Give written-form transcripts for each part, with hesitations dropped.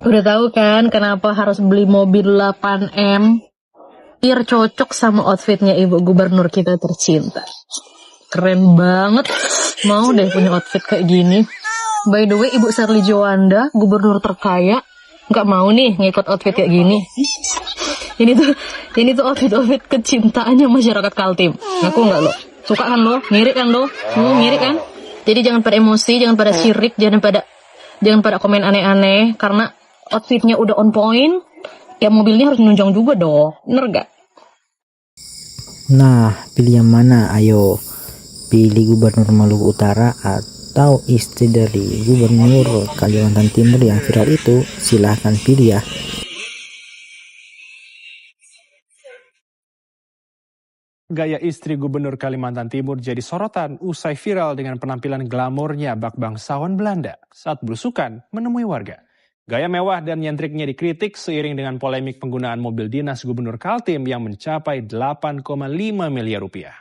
Udah tahu kan kenapa harus beli mobil 8M? Biar cocok sama outfitnya Ibu Gubernur kita tercinta. Keren banget. Mau deh punya outfit kayak gini. By the way, Ibu Sherly Johanda, gubernur terkaya, nggak mau nih ngikut outfit kayak gini. Ini tuh outfit kecintaannya masyarakat Kaltim. Aku nggak lo. Suka kan lo? Ngirik kan lo? Ngirik kan? Jadi jangan pada emosi, jangan pada sirik, jangan pada komen aneh-aneh. Karena outfitnya udah on point, ya mobilnya harus menunjang juga dong. Bener gak? Nah, pilih yang mana? Ayo, pilih Gubernur Maluku Utara atau istri dari Gubernur Kalimantan Timur yang viral itu. Silahkan pilih ya. Gaya istri Gubernur Kalimantan Timur jadi sorotan usai viral dengan penampilan glamornya bak bangsawan Belanda saat belusukan menemui warga. Gaya mewah dan nyentriknya dikritik seiring dengan polemik penggunaan mobil dinas Gubernur Kaltim yang mencapai 8,5 miliar rupiah.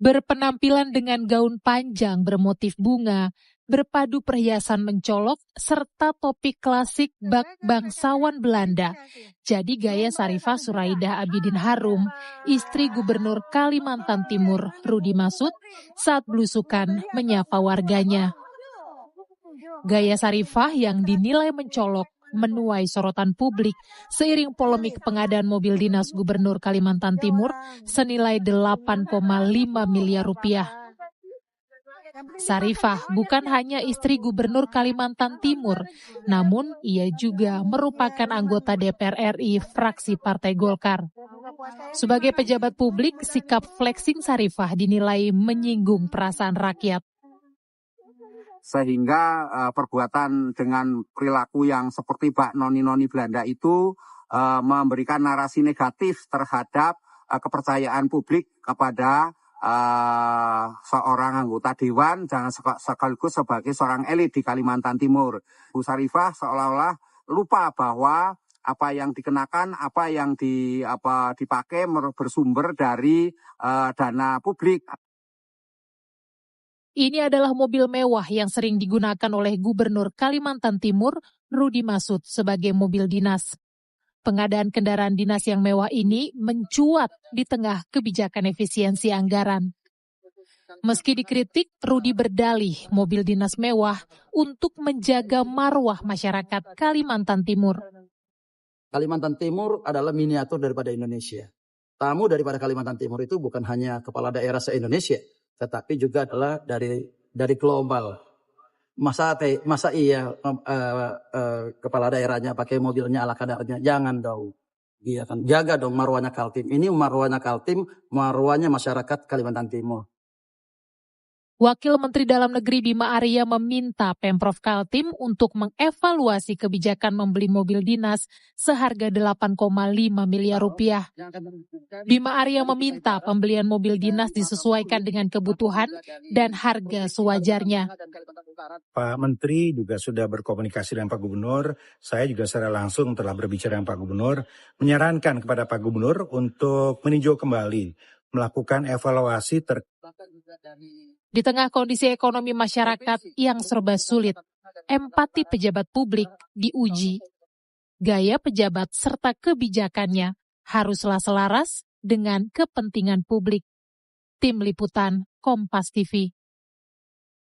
Berpenampilan dengan gaun panjang bermotif bunga, berpadu perhiasan mencolok, serta topi klasik bak bangsawan Belanda. Jadi gaya Sarifah Suraidah Abidin Harum, istri Gubernur Kalimantan Timur Rudi Masud, saat belusukan menyapa warganya. Gaya Sarifah yang dinilai mencolok menuai sorotan publik seiring polemik pengadaan mobil dinas Gubernur Kalimantan Timur senilai 8,5 miliar rupiah. Sarifah bukan hanya istri Gubernur Kalimantan Timur, namun ia juga merupakan anggota DPR RI fraksi Partai Golkar. Sebagai pejabat publik, sikap flexing Sarifah dinilai menyinggung perasaan rakyat. Sehingga perbuatan dengan perilaku yang seperti bak noni-noni Belanda itu memberikan narasi negatif terhadap kepercayaan publik kepada seorang anggota dewan dan sekaligus sebagai seorang elit di Kalimantan Timur. Bu Sarifah seolah-olah lupa bahwa apa yang dikenakan, apa yang dipakai bersumber dari dana publik. Ini adalah mobil mewah yang sering digunakan oleh Gubernur Kalimantan Timur, Rudi Masud, sebagai mobil dinas. Pengadaan kendaraan dinas yang mewah ini mencuat di tengah kebijakan efisiensi anggaran. Meski dikritik, Rudi berdalih mobil dinas mewah untuk menjaga marwah masyarakat Kalimantan Timur. Kalimantan Timur adalah miniatur daripada Indonesia. Tamu daripada Kalimantan Timur itu bukan hanya kepala daerah se-Indonesia, tetapi juga adalah dari global. Masa iya kepala daerahnya pakai mobilnya ala kadarnya? Jangan dong. Iya kan, jaga dong marwahnya Kaltim. Ini marwahnya Kaltim, marwahnya masyarakat Kalimantan Timur. Wakil Menteri Dalam Negeri Bima Arya meminta Pemprov Kaltim untuk mengevaluasi kebijakan membeli mobil dinas seharga 8,5 miliar rupiah. Bima Arya meminta pembelian mobil dinas disesuaikan dengan kebutuhan dan harga sewajarnya. Pak Menteri juga sudah berkomunikasi dengan Pak Gubernur. Saya juga secara langsung telah berbicara dengan Pak Gubernur, menyarankan kepada Pak Gubernur untuk meninjau kembali, melakukan evaluasi Di tengah kondisi ekonomi masyarakat yang serba sulit, empati pejabat publik diuji. Gaya pejabat serta kebijakannya haruslah selaras dengan kepentingan publik. Tim Liputan Kompas TV.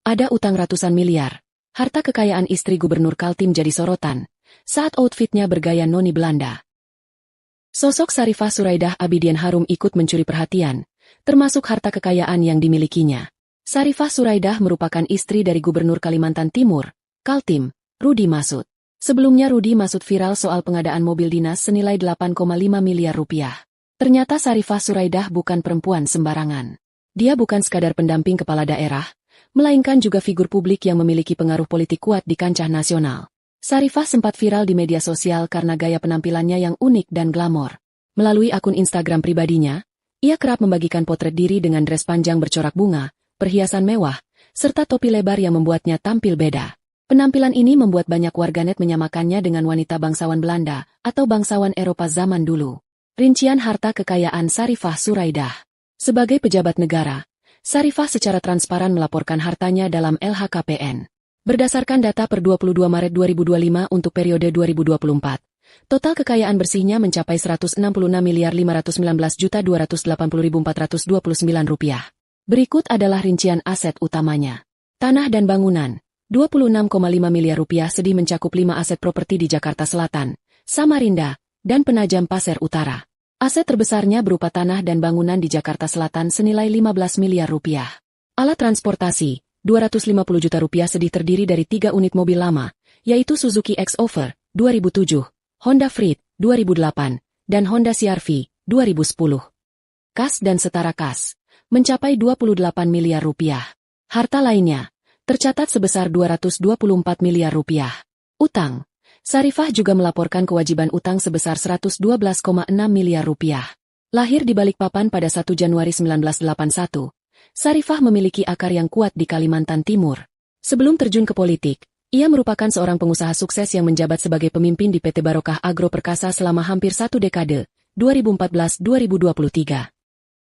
Ada utang ratusan miliar. Harta kekayaan istri Gubernur Kaltim jadi sorotan saat outfitnya bergaya noni Belanda. Sosok Sarifah Suraidah Abidin Harum ikut mencuri perhatian, termasuk harta kekayaan yang dimilikinya. Sarifah Suraidah merupakan istri dari Gubernur Kalimantan Timur, Kaltim, Rudi Masud. Sebelumnya Rudi Masud viral soal pengadaan mobil dinas senilai 8,5 miliar rupiah. Ternyata Sarifah Suraidah bukan perempuan sembarangan. Dia bukan sekadar pendamping kepala daerah, melainkan juga figur publik yang memiliki pengaruh politik kuat di kancah nasional. Sarifah sempat viral di media sosial karena gaya penampilannya yang unik dan glamor. Melalui akun Instagram pribadinya, ia kerap membagikan potret diri dengan dres panjang bercorak bunga, perhiasan mewah, serta topi lebar yang membuatnya tampil beda. Penampilan ini membuat banyak warganet menyamakannya dengan wanita bangsawan Belanda atau bangsawan Eropa zaman dulu. Rincian harta kekayaan Sarifah Suraidah. Sebagai pejabat negara, Sarifah secara transparan melaporkan hartanya dalam LHKPN. Berdasarkan data per 22 Maret 2025 untuk periode 2024, total kekayaan bersihnya mencapai Rp166.519.280.429. Berikut adalah rincian aset utamanya. Tanah dan bangunan, Rp26,5 miliar sedih mencakup 5 aset properti di Jakarta Selatan, Samarinda, dan Penajam Pasir Utara. Aset terbesarnya berupa tanah dan bangunan di Jakarta Selatan senilai Rp15 miliar. Alat transportasi, Rp250 juta sedih terdiri dari 3 unit mobil lama, yaitu Suzuki X-Over, 2007, Honda Freed, 2008, dan Honda CR-V, 2010. Kas dan setara kas, mencapai Rp28 miliar. Harta lainnya, tercatat sebesar Rp224 miliar. Utang, Sarifah juga melaporkan kewajiban utang sebesar Rp112,6 miliar. Lahir di Balikpapan pada 1 Januari 1981, Sarifah memiliki akar yang kuat di Kalimantan Timur. Sebelum terjun ke politik, ia merupakan seorang pengusaha sukses yang menjabat sebagai pemimpin di PT Barokah Agro Perkasa selama hampir 1 dekade, 2014-2023.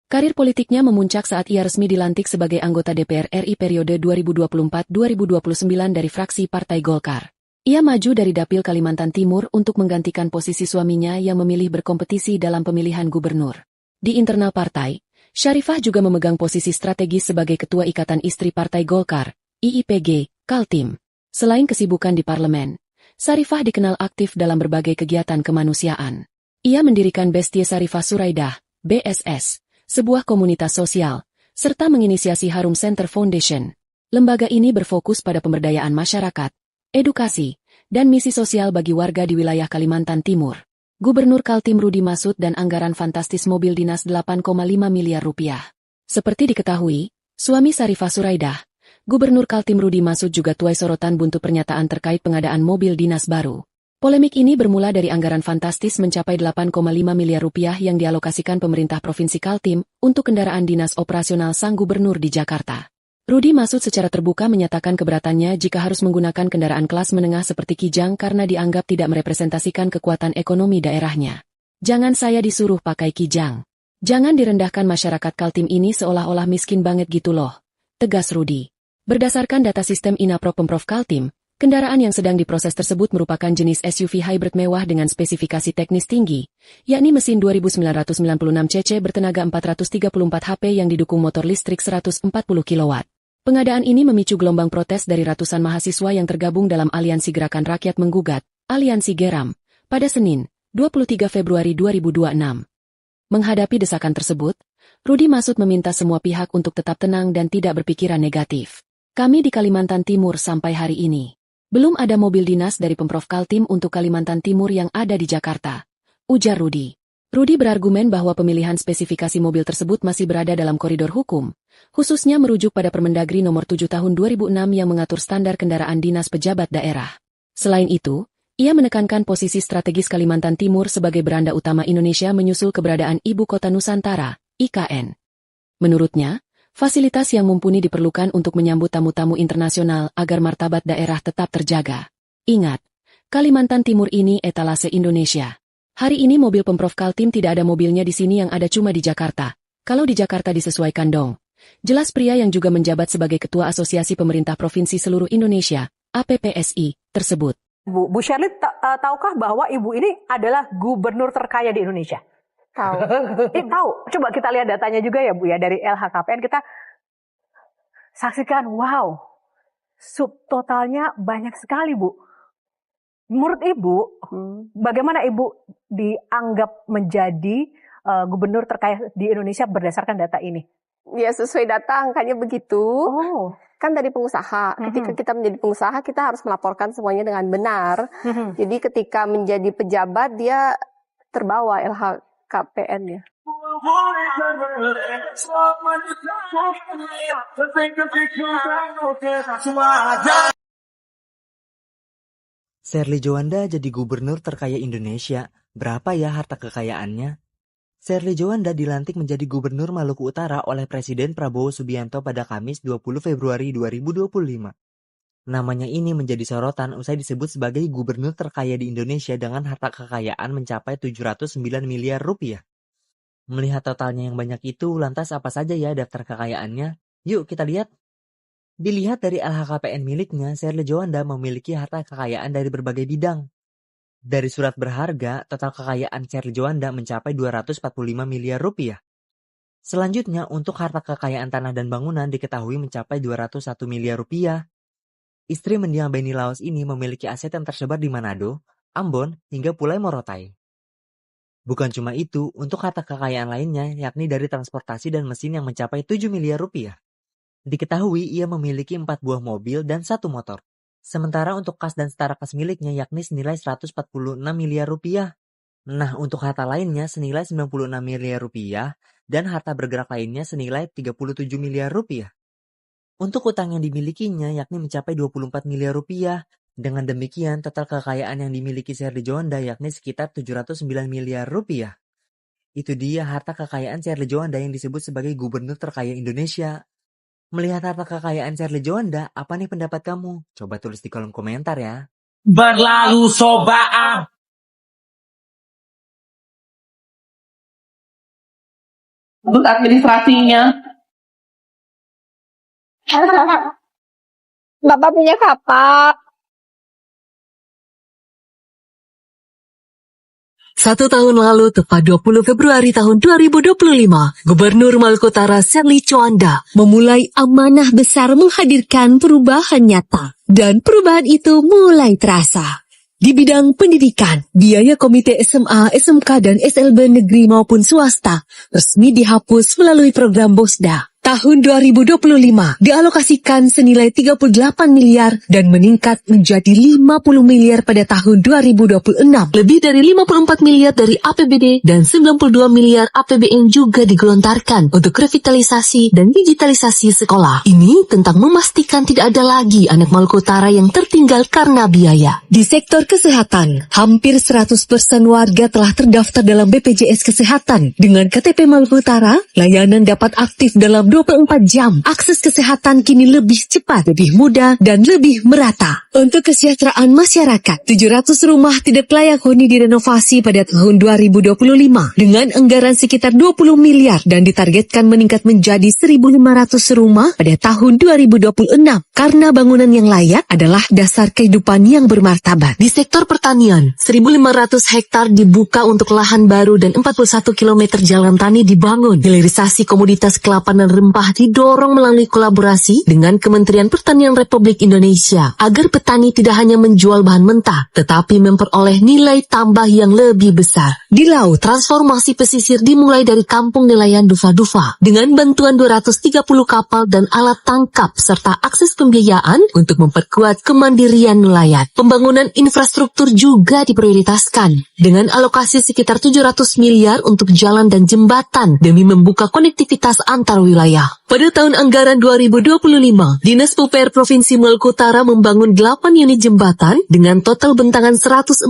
Karir politiknya memuncak saat ia resmi dilantik sebagai anggota DPR RI periode 2024-2029 dari fraksi Partai Golkar. Ia maju dari Dapil Kalimantan Timur untuk menggantikan posisi suaminya yang memilih berkompetisi dalam pemilihan gubernur. Di internal partai, Sarifah juga memegang posisi strategis sebagai Ketua Ikatan Istri Partai Golkar, IIPG, Kaltim. Selain kesibukan di parlemen, Sarifah dikenal aktif dalam berbagai kegiatan kemanusiaan. Ia mendirikan Bestie Sarifah Suraidah, BSS, sebuah komunitas sosial, serta menginisiasi Harum Center Foundation. Lembaga ini berfokus pada pemberdayaan masyarakat, edukasi, dan misi sosial bagi warga di wilayah Kalimantan Timur. Gubernur Kaltim Rudi Masud dan anggaran fantastis mobil dinas Rp8,5 miliar. Seperti diketahui, suami Sarifah Suraidah, Gubernur Kaltim Rudi Masud juga tuai sorotan buntu pernyataan terkait pengadaan mobil dinas baru. Polemik ini bermula dari anggaran fantastis mencapai Rp8,5 miliar yang dialokasikan pemerintah Provinsi Kaltim untuk kendaraan dinas operasional sang gubernur di Jakarta. Rudi Masud secara terbuka menyatakan keberatannya jika harus menggunakan kendaraan kelas menengah seperti Kijang karena dianggap tidak merepresentasikan kekuatan ekonomi daerahnya. Jangan saya disuruh pakai Kijang. Jangan direndahkan masyarakat Kaltim ini seolah-olah miskin banget gitu loh, tegas Rudi. Berdasarkan data sistem Inapro Pemprov Kaltim, kendaraan yang sedang diproses tersebut merupakan jenis SUV hybrid mewah dengan spesifikasi teknis tinggi, yakni mesin 2996 cc bertenaga 434 HP yang didukung motor listrik 140 kW. Pengadaan ini memicu gelombang protes dari ratusan mahasiswa yang tergabung dalam Aliansi Gerakan Rakyat Menggugat, Aliansi Geram, pada Senin, 23 Februari 2026. Menghadapi desakan tersebut, Rudi Masud meminta semua pihak untuk tetap tenang dan tidak berpikiran negatif. Kami di Kalimantan Timur sampai hari ini belum ada mobil dinas dari Pemprov Kaltim untuk Kalimantan Timur yang ada di Jakarta, ujar Rudi. Rudi berargumen bahwa pemilihan spesifikasi mobil tersebut masih berada dalam koridor hukum, khususnya merujuk pada Permendagri Nomor 7 Tahun 2006 yang mengatur standar kendaraan dinas pejabat daerah. Selain itu, ia menekankan posisi strategis Kalimantan Timur sebagai beranda utama Indonesia menyusul keberadaan Ibu Kota Nusantara, IKN. Menurutnya, fasilitas yang mumpuni diperlukan untuk menyambut tamu-tamu internasional agar martabat daerah tetap terjaga. Ingat, Kalimantan Timur ini etalase Indonesia. Hari ini mobil Pemprov Kaltim tidak ada mobilnya di sini yang ada cuma di Jakarta. Kalau di Jakarta disesuaikan dong. Jelas pria yang juga menjabat sebagai Ketua Asosiasi Pemerintah Provinsi Seluruh Indonesia, APPSI, tersebut. Bu Shirley, tahukah bahwa Ibu ini adalah gubernur terkaya di Indonesia? Tahu. Tahu. Coba kita lihat datanya juga ya Bu ya, dari LHKPN kita saksikan, wow, subtotalnya banyak sekali Bu. Menurut Ibu, bagaimana Ibu dianggap menjadi gubernur terkaya di Indonesia berdasarkan data ini? Ya sesuai data angkanya begitu. Oh. Kan dari pengusaha. Ketika kita menjadi pengusaha, kita harus melaporkan semuanya dengan benar. Jadi ketika menjadi pejabat, dia terbawa LHKPN-nya. Sherly Johanda jadi gubernur terkaya Indonesia. Berapa ya harta kekayaannya? Sherly Johanda dilantik menjadi Gubernur Maluku Utara oleh Presiden Prabowo Subianto pada Kamis 20 Februari 2025. Namanya ini menjadi sorotan usai disebut sebagai gubernur terkaya di Indonesia dengan harta kekayaan mencapai 709 miliar rupiah. Melihat totalnya yang banyak itu, lantas apa saja ya daftar kekayaannya? Yuk kita lihat. Dilihat dari LHKPN miliknya, Sherly Johanda memiliki harta kekayaan dari berbagai bidang. Dari surat berharga, total kekayaan Sherly Johanda mencapai 245 miliar rupiah. Selanjutnya, untuk harta kekayaan tanah dan bangunan diketahui mencapai 201 miliar rupiah. Istri mendiang Beni Laos ini memiliki aset yang tersebar di Manado, Ambon, hingga Pulau Morotai. Bukan cuma itu, untuk harta kekayaan lainnya yakni dari transportasi dan mesin yang mencapai 7 miliar rupiah. Diketahui ia memiliki 4 buah mobil dan 1 motor. Sementara untuk kas dan setara kas miliknya yakni senilai 146 miliar rupiah. Nah, untuk harta lainnya senilai 96 miliar rupiah dan harta bergerak lainnya senilai 37 miliar rupiah. Untuk utang yang dimilikinya yakni mencapai 24 miliar rupiah. Dengan demikian, total kekayaan yang dimiliki Sherly Johanda yakni sekitar 709 miliar rupiah. Itu dia harta kekayaan Sherly Johanda yang disebut sebagai gubernur terkaya Indonesia. Melihat harta kekayaan Sherly Johanda, apa nih pendapat kamu? Coba tulis di kolom komentar ya. Berlalu sobaan. Untuk administrasinya. Bapak punya kapak. 1 tahun lalu, tepat 20 Februari tahun 2025, Gubernur Maluku Utara Sherly Johanda memulai amanah besar menghadirkan perubahan nyata. Dan perubahan itu mulai terasa. Di bidang pendidikan, biaya komite SMA, SMK, dan SLB negeri maupun swasta resmi dihapus melalui program BOSDA. Tahun 2025 dialokasikan senilai 38 miliar dan meningkat menjadi 50 miliar pada tahun 2026. Lebih dari 54 miliar dari APBD dan 92 miliar APBN juga digelontarkan untuk revitalisasi dan digitalisasi sekolah. Ini tentang memastikan tidak ada lagi anak Maluku Utara yang tertinggal karena biaya. Di sektor kesehatan, hampir 100% warga telah terdaftar dalam BPJS Kesehatan. Dengan KTP Maluku Utara, layanan dapat aktif dalam 24 jam. Akses kesehatan kini lebih cepat, lebih mudah, dan lebih merata. Untuk kesejahteraan masyarakat, 700 rumah tidak layak huni direnovasi pada tahun 2025 dengan anggaran sekitar 20 miliar dan ditargetkan meningkat menjadi 1.500 rumah pada tahun 2026 karena bangunan yang layak adalah dasar kehidupan yang bermartabat. Di sektor pertanian, 1.500 hektar dibuka untuk lahan baru dan 41 km jalan tani dibangun. Hilirisasi komoditas kelapa dan rempah didorong melalui kolaborasi dengan Kementerian Pertanian Republik Indonesia agar petani tidak hanya menjual bahan mentah, tetapi memperoleh nilai tambah yang lebih besar. Di laut, transformasi pesisir dimulai dari kampung nelayan Dufa-Dufa dengan bantuan 230 kapal dan alat tangkap serta akses pembiayaan untuk memperkuat kemandirian nelayan. Pembangunan infrastruktur juga diprioritaskan dengan alokasi sekitar 700 miliar untuk jalan dan jembatan demi membuka konektivitas antar wilayah. Pada tahun anggaran 2025, Dinas PUPR Provinsi Maluku Utara membangun 8 unit jembatan dengan total bentangan 145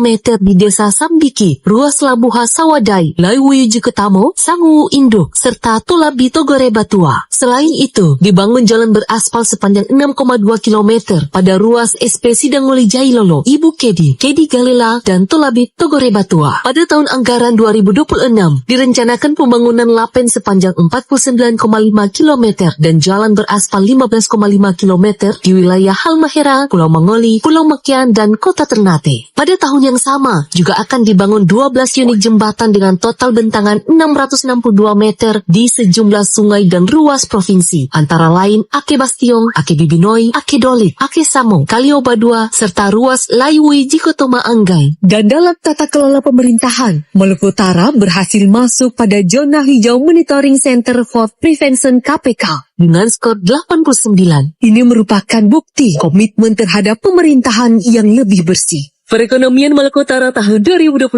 meter di Desa Sambiki, Ruas Labuha Sawadai, Laiwuyu Ketamo, Sangu Induk, serta Tulabi Togore Batua. Selain itu, dibangun jalan beraspal sepanjang 6,2 km pada ruas SP Sidanguli Jailolo, Ibu Kedi, Kedi Galela, dan Tulabi Togore Batua. Pada tahun anggaran 2026, direncanakan pembangunan lapen sepanjang 49,5 km dan jalan beraspal 15,5 km di wilayah Halmahera, Pulau Mangoli, Pulau Mekian, dan Kota Ternate. Pada tahun yang sama, juga akan dibangun 12 unit jembatan dengan total bentangan 662 meter di sejumlah sungai dan ruas provinsi, antara lain Ake Bastiong, Ake Bibinoi, Ake Dolit, Ake Samong, Kalioba II, serta ruas Laiwui Jikotoma Anggai. Dan dalam tata kelola pemerintahan, Maluku Utara berhasil masuk pada zona hijau Monitoring Center for Prevention KPK dengan skor 89. Ini merupakan bukti komitmen terhadap pemerintahan yang lebih bersih. Perekonomian Maluku Utara tahun 2025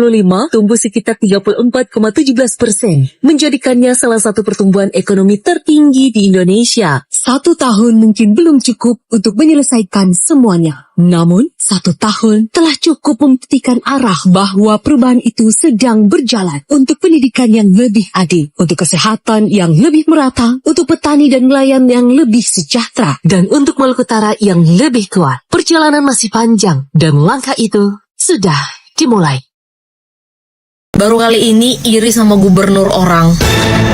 tumbuh sekitar 34,17%, menjadikannya salah satu pertumbuhan ekonomi tertinggi di Indonesia. 1 tahun mungkin belum cukup untuk menyelesaikan semuanya. Namun, 1 tahun telah cukup membuktikan arah bahwa perubahan itu sedang berjalan untuk pendidikan yang lebih adil, untuk kesehatan yang lebih merata, untuk petani dan nelayan yang lebih sejahtera, dan untuk Maluku Utara yang lebih kuat. Perjalanan masih panjang, dan langkah itu sudah dimulai. Baru kali ini iri sama gubernur orang.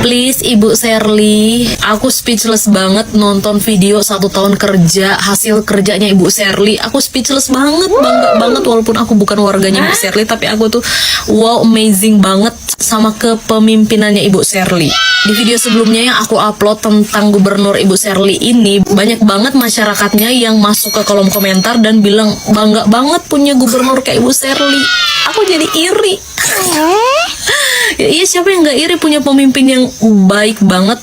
Please Ibu Sherly, aku speechless banget nonton video 1 tahun kerja, hasil kerjanya Ibu Sherly. Aku speechless banget, bangga banget walaupun aku bukan warganya Ibu Sherly, tapi aku tuh wow, amazing banget sama kepemimpinannya Ibu Sherly. Di video sebelumnya yang aku upload tentang gubernur Ibu Sherly ini, banyak banget masyarakatnya yang masuk ke kolom komentar dan bilang bangga banget punya gubernur kayak Ibu Sherly. Aku jadi iri. Ya, iya, siapa yang gak iri punya pemimpin yang baik banget,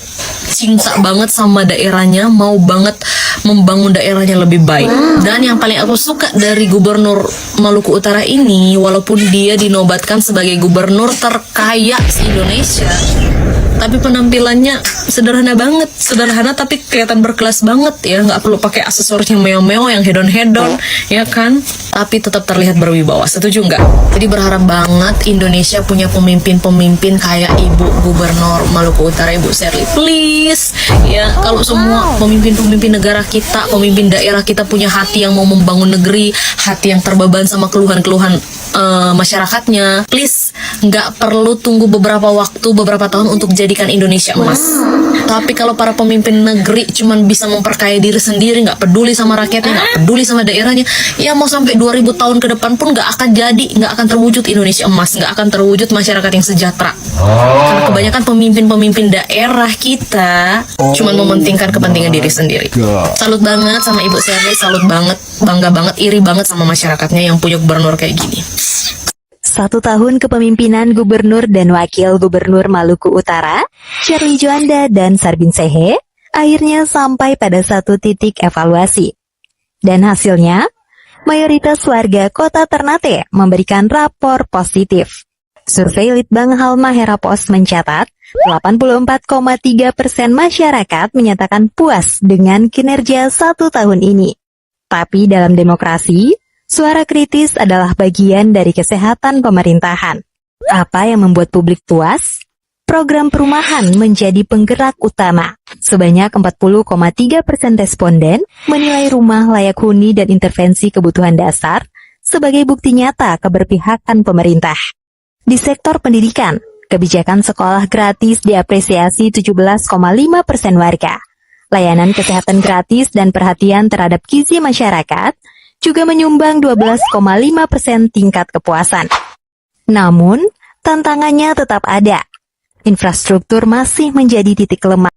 cinta banget sama daerahnya, mau banget membangun daerahnya lebih baik. Dan yang paling aku suka dari gubernur Maluku Utara ini, walaupun dia dinobatkan sebagai gubernur terkaya se-Indonesia, tapi penampilannya sederhana banget, sederhana tapi kelihatan berkelas banget ya, nggak perlu pakai aksesoris yang mewah-mewah, yang hedon-hedon, ya kan? Tapi tetap terlihat berwibawa. Setuju nggak? Jadi berharap banget Indonesia punya pemimpin-pemimpin kayak Ibu Gubernur Maluku Utara, Ibu Sherly. Please, ya kalau semua pemimpin-pemimpin negara kita, pemimpin daerah kita punya hati yang mau membangun negeri, hati yang terbeban sama keluhan-keluhan masyarakatnya, please nggak perlu tunggu beberapa waktu, beberapa tahun untuk jadikan Indonesia emas. Tapi kalau para pemimpin negeri cuman bisa memperkaya diri sendiri, nggak peduli sama rakyatnya, nggak peduli sama daerahnya, ya mau sampai 2000 tahun ke depan pun nggak akan jadi, nggak akan terwujud Indonesia emas, nggak akan terwujud masyarakat yang sejahtera. Karena kebanyakan pemimpin-pemimpin daerah kita cuman mementingkan kepentingan diri sendiri. Salut banget sama Ibu Sherly, salut banget, bangga banget, iri banget sama masyarakatnya yang punya gubernur kayak gini. 1 tahun kepemimpinan Gubernur dan Wakil Gubernur Maluku Utara, Sherly Juanda dan Sarbin Sehe, akhirnya sampai pada satu titik evaluasi. Dan hasilnya, mayoritas warga Kota Ternate memberikan rapor positif. Survei Litbang Halmahera Pos mencatat, 84,3% masyarakat menyatakan puas dengan kinerja 1 tahun ini. Tapi dalam demokrasi, suara kritis adalah bagian dari kesehatan pemerintahan. Apa yang membuat publik puas? Program perumahan menjadi penggerak utama. Sebanyak 40,3% responden menilai rumah layak huni dan intervensi kebutuhan dasar sebagai bukti nyata keberpihakan pemerintah. Di sektor pendidikan, kebijakan sekolah gratis diapresiasi 17,5% warga. Layanan kesehatan gratis dan perhatian terhadap gizi masyarakat juga menyumbang 12,5% tingkat kepuasan. Namun, tantangannya tetap ada. Infrastruktur masih menjadi titik lemah.